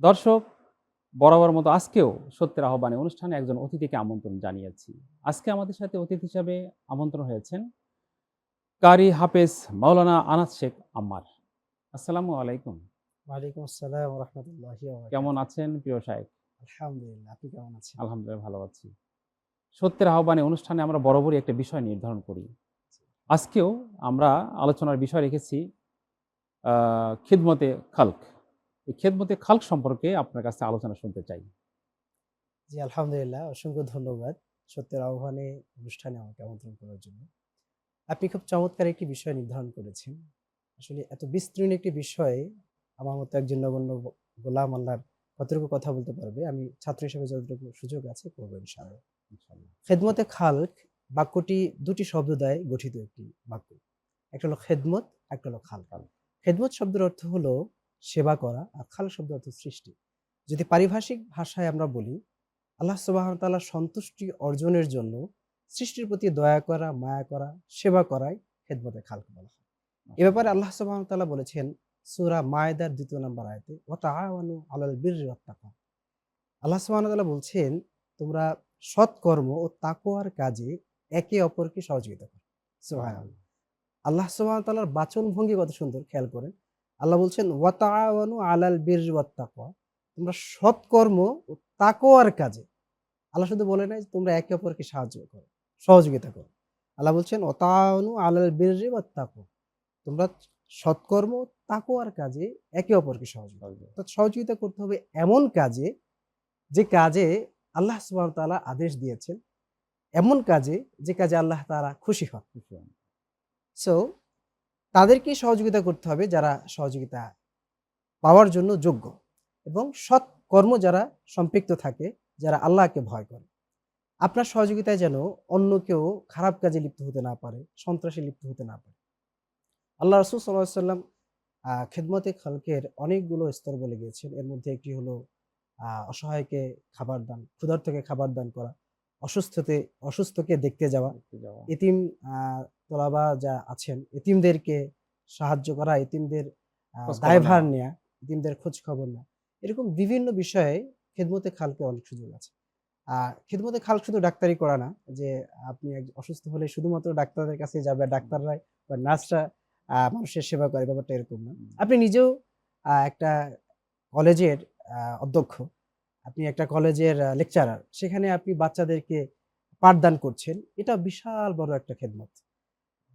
দর্শক, বরাবর মতো আজকেও সত্যের আহ্বানে অনুষ্ঠানে একজন অতিথিকে আমন্ত্রণ জানিয়েছি। আজকে আমাদের সাথে অতিথি হিসাবে আমন্ত্রণ হয়েছেন কারি হাফেজ মাওলানা আনাস শেখ আম্মার। আসসালামু আলাইকুম। ওয়ালাইকুম আসসালাম ওয়া রাহমাতুল্লাহি ওয়া কেমন বারাকাতুহু। আছেন প্রিয় শায়েখ? আলহামদুলিল্লাহ। আপনি কেমন আছেন? আলহামদুলিল্লাহ ভালো আছি। সত্যের আহ্বানে অনুষ্ঠানে আমরা বরাবরই একটা বিষয় নির্ধারণ করি। আজকেও আমরা আলোচনার বিষয় রেখেছি আ খিদমতে খালক। এই খেদমতে খালক সম্পর্কে আপনার কাছে আলোচনা শুনতে চাই। জি, আলহামদুলিল্লাহ। অসংখ্য ধন্যবাদ সত্যের আহ্বানে অনুষ্ঠানে আমাকে আমন্ত্রণ করার জন্য। আপনি খুব চমৎকার একটি বিষয় নির্ধারণ করেছেন। আসলে এত বিস্তীর্ণ একটি বিষয়ে আমার মতো একজন নগণ্য গোলাম আল্লাহর কতটুকু কথা বলতে পারবে, আমি ছাত্র হিসেবে যতটুকু সুযোগ আছে করব ইনশাআল্লাহ। ইনশাআল্লাহ। খেদমতে খালক বাক্যটি দুটি শব্দ দ্বারা গঠিত একটি বাক্য। একটা হলো খেদমত, একটা হলো খালক। খালক। খেদমত শব্দের অর্থ হলো সেবা করা, আর খালক শব্দের অর্থ সৃষ্টি। যদি পারিভাষিক ভাষায় আমরা বলি, আল্লাহ সুবহানাহু ওয়া তাআলার সন্তুষ্টি অর্জনের জন্য সৃষ্টির প্রতি দয়া করা, মায়া করা, সেবা করাই খেদমতে খালক বলা হয়। এ ব্যাপারে মাশাআল্লাহ। আল্লাহ সুবহানাহু ওয়া তাআলা বলেছেন সূরা মায়েদার ২য় নম্বর আয়াতে, "ওয়া তাআওয়ানু আলাল বিররি ওয়াত তাকওয়া।" আল্লাহ সুবহানাহু ওয়া তাআলা বলছেন, তোমরা সৎকর্ম ও তাকওয়ার কাজে একে অপরকে সহযোগিতা করো। সুবহানাল্লাহ। সুবহানাল্লাহ। আল্লাহ সুবহানাহু ওয়া তাআলার বাচনভঙ্গি কত সুন্দর, খেয়াল করেন। আল্লাহ বলছেন, "ওয়া তাআওয়ানু আলাল বিররি ওয়াত তাকওয়া।" তোমরা সৎকর্ম ও তাকওয়ার কাজে, আল্লাহ শুধু বলে নাই যে তোমরা একে অপরকে সাহায্য করো, সহযোগিতা করো। আল্লাহ বলছেন, "ওয়া তাআওয়ানু আলাল বিররি ওয়াত তাকওয়া।" তোমরা সৎকর্ম, তাকওয়ার কাজে একে অপরকে সহযোগিতা করো। সহযোগিতা। অর্থাৎ সহযোগিতা করতে হবে এমন কাজে, যে কাজে আল্লাহ সুবহানাহু ওয়া তাআলা আদেশ দিয়েছেন, এমন কাজে যে কাজে আল্লাহ তাআলা খুশি হন। খুশি হন। সো তাদেরকেই সহযোগিতা করতে হবে যারা সহযোগিতা পাওয়ার জন্য যোগ্য, এবং সৎ কর্ম যারা সম্পৃক্ত থাকে, যারা আল্লাহকে ভয় করে। আপনার সহযোগিতায় যেন অন্য কেউ খারাপ কাজে লিপ্ত হতে না পারে, সন্ত্রাসে লিপ্ত হতে না পারে। আল্লাহ রাসূল সাল্লাল্লাহু আলাইহি ওয়াসাল্লাম খিদমতে খালকের অনেকগুলো স্তর বলে গিয়েছেন। এর মধ্যে একটি হলো অসহায়কে খাবার দান, ক্ষুধার্তকে খাবার দান করা, অসুস্থকে দেখতে যাওয়া, ঘুরতে যাওয়া। এতিম আ তোলাবা যা আছেন, এতিমদেরকে সাহায্য করা, এতিমদের খোঁজ খবর দায়ভার নেওয়া। নেয়া, এতিমদের খোঁজ খবর নেয়া। এরকম বিভিন্ন বিষয়ে খেদমতে খালকে অনেক সুযোগ আছে। খিদমতে খালক শুধু ডাক্তারি করা না, যে আপনি অসুস্থ হলে শুধুমাত্র ডাক্তারের কাছে যাবে, হুম, ডাক্তাররাই বা নার্সরা মানুষের সেবা করে, ব্যাপারটা এরকম না। হুম। আপনি নিজেও একটা কলেজের অধ্যক্ষ, আপনি একটা কলেজের লেকচারার, সেখানে আপনি বাচ্চাদেরকে পাঠদান করছেন। এটা বিশাল বড় একটা খেদমত।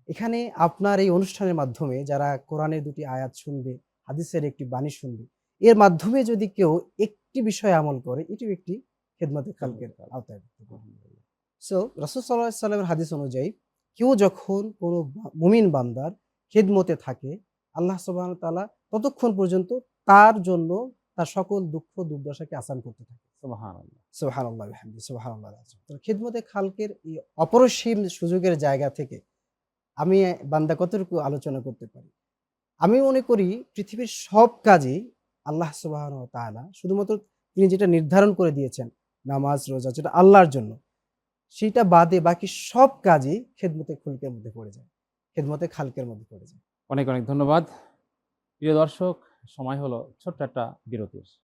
এখানে আপনার এই অনুষ্ঠানের মাধ্যমে যারা কোরআনের ২ টি আয়াত শুনবে, হাদিসের একটি বাণী শুনবে, এর মাধ্যমে যদি কেউ একটি বিষয়ে আমল করে, এটিও একটি খেদমতে খালকের খেদমতে খালক। আওতায় পড়তে পারে। আলহামদুলিল্লাহ। সো রাসূল সাল্লাল্লাহু আলাইহি সাল্লামের হাদিস অনুযায়ী কেউ যখন কোনো মুমিন বান্দার খেদমতে থাকে, আল্লাহ সুবহানাহু ওয়া তাআলা ততক্ষণ পর্যন্ত তার জন্য তার সকল দুঃখ দুর্দশাকে আসান করতে থাকে। সুবহানাল্লাহ। সুবহানাল্লাহ ওয়া বিহামদিহি, সুবহানাল্লাহিল আযীম। তো খেদমতে খালকের এই অপরিসীম সুযোগের জায়গা থেকে আমি বান্দা কতটুকু আলোচনা করতে পারি? আমি মনে করি পৃথিবীর সব কাজেই আল্লাহ সুবহানাহু ওয়া তাআলা শুধুমাত্র তিনি যেটা নির্ধারণ করে দিয়েছেন, নামাজ, রোজা, যেটা আল্লাহর জন্য, সেইটা বাদে বাকি সব কাজই খেদমতে খুলকের মধ্যে পড়ে যায়। খেদমতে খালকের মধ্যে পড়ে যায়। অনেক, অনেক ধন্যবাদ। প্রিয় দর্শক, সময় হলো ছোট্ট একটা বিরতির।